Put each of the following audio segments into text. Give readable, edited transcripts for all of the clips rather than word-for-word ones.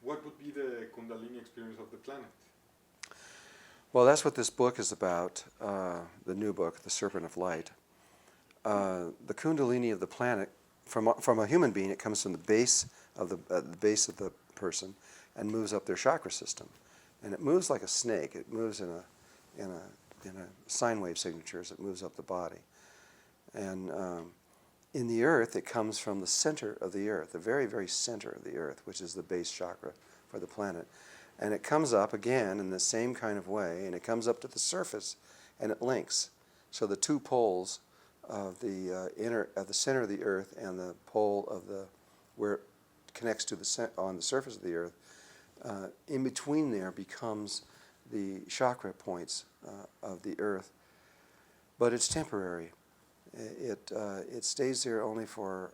what would be the Kundalini experience of the planet? Well, that's what this book is about, the new book, The Serpent of Light. The Kundalini of the planet, from a human being, it comes from the base of the person and moves up their chakra system. And it moves like a snake. It moves in a sine wave signature as it moves up the body. And in the earth, it comes from the center of the earth, the very, very center of the earth, which is the base chakra for the planet. And it comes up again in the same kind of way, and it comes up to the surface, and it links. So the two poles of the center of the earth and the pole of where it connects to on the surface of the earth, in between there becomes the chakra points of the earth. But it's temporary. It stays there only for,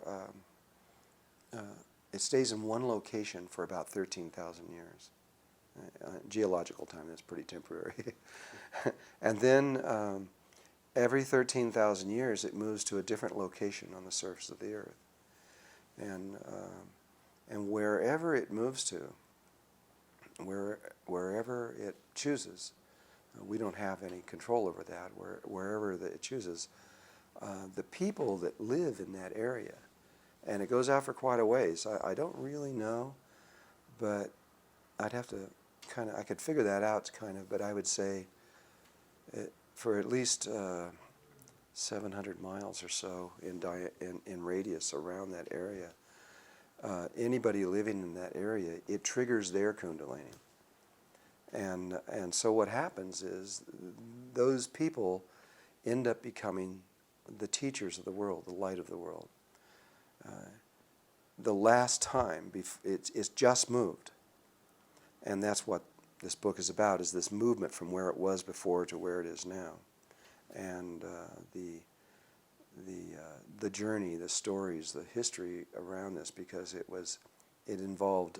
it stays in one location for about 13,000 years. Geological time, that's pretty temporary. And then every 13,000 years it moves to a different location on the surface of the earth. And wherever it moves to, wherever it chooses, we don't have any control over that. Wherever it chooses, the people that live in that area, and it goes out for quite a ways. I don't really know, but I'd have to I could figure that out but I would say for at least 700 miles or so in radius around that area, anybody living in that area, it triggers their Kundalini. And so what happens is those people end up becoming the teachers of the world, the light of the world. The last time, it's just moved. And that's what this book is about, is this movement from where it was before to where it is now. And the journey, the stories, the history around this, because it involved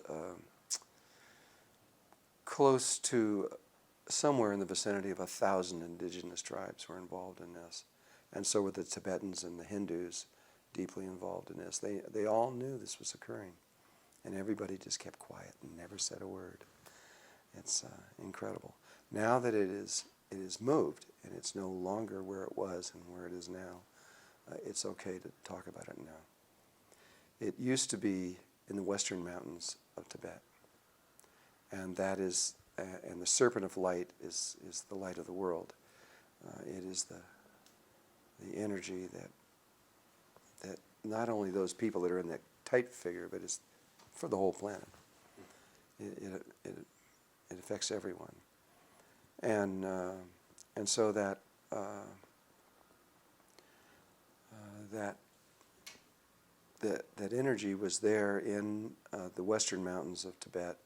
close to somewhere in the vicinity of 1,000 indigenous tribes were involved in this. And so were the Tibetans and the Hindus deeply involved in this. They all knew this was occurring. And everybody just kept quiet and never said a word. It's incredible. Now that it is moved, and it's no longer where it was and where it is now, it's okay to talk about it now. It used to be in the western mountains of Tibet. And that is, and the Serpent of Light is the light of the world. It is the energy that not only those people that are in that tight figure, but it's for the whole planet. It affects everyone, and so that energy was there in the western mountains of Tibet,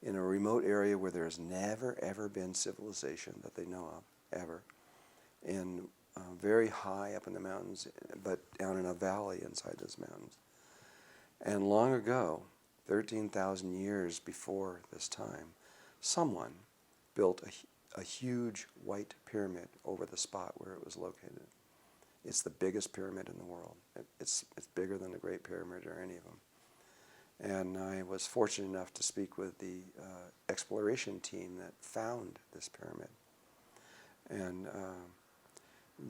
in a remote area where there has never ever been civilization that they know of ever, in very high up in the mountains, but down in a valley inside those mountains. And long ago, 13,000 years before this time, someone built a huge white pyramid over the spot where it was located. It's the biggest pyramid in the world. It's bigger than the Great Pyramid or any of them. And I was fortunate enough to speak with the exploration team that found this pyramid. And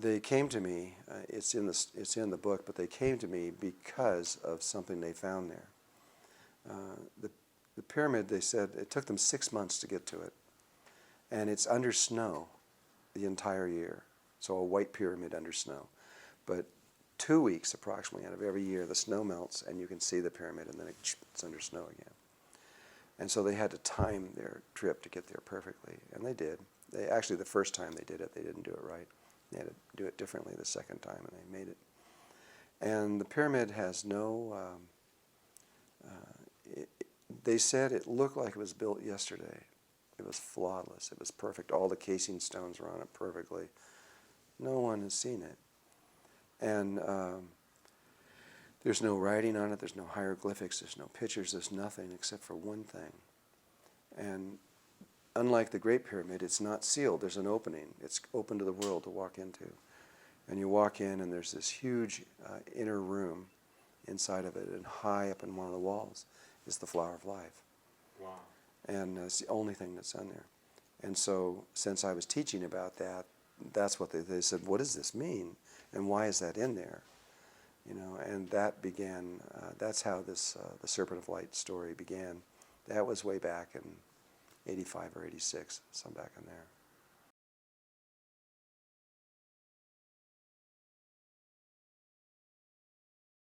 they came to me, it's in the book, but they came to me because of something they found there. The pyramid, they said, it took them 6 months to get to it. And it's under snow the entire year. So a white pyramid under snow. But 2 weeks approximately out of every year, the snow melts and you can see the pyramid, and then it's under snow again. And so they had to time their trip to get there perfectly. And they did. Actually, the first time they did it, they didn't do it right. They had to do it differently the second time, and they made it. And the pyramid has no... they said it looked like it was built yesterday. It was flawless. It was perfect. All the casing stones were on it perfectly. No one has seen it. And there's no writing on it. There's no hieroglyphics. There's no pictures. There's nothing except for one thing. And unlike the Great Pyramid, it's not sealed. There's an opening. It's open to the world to walk into. And you walk in, and there's this huge inner room inside of it, and high up in one of the walls is the Flower of Life. Wow. And it's the only thing that's on there. And so since I was teaching about that, that's what they said, what does this mean? And why is that in there? You know, and that began, that's how this, the Serpent of Light story began. That was way back in 85 or 86, some back in there.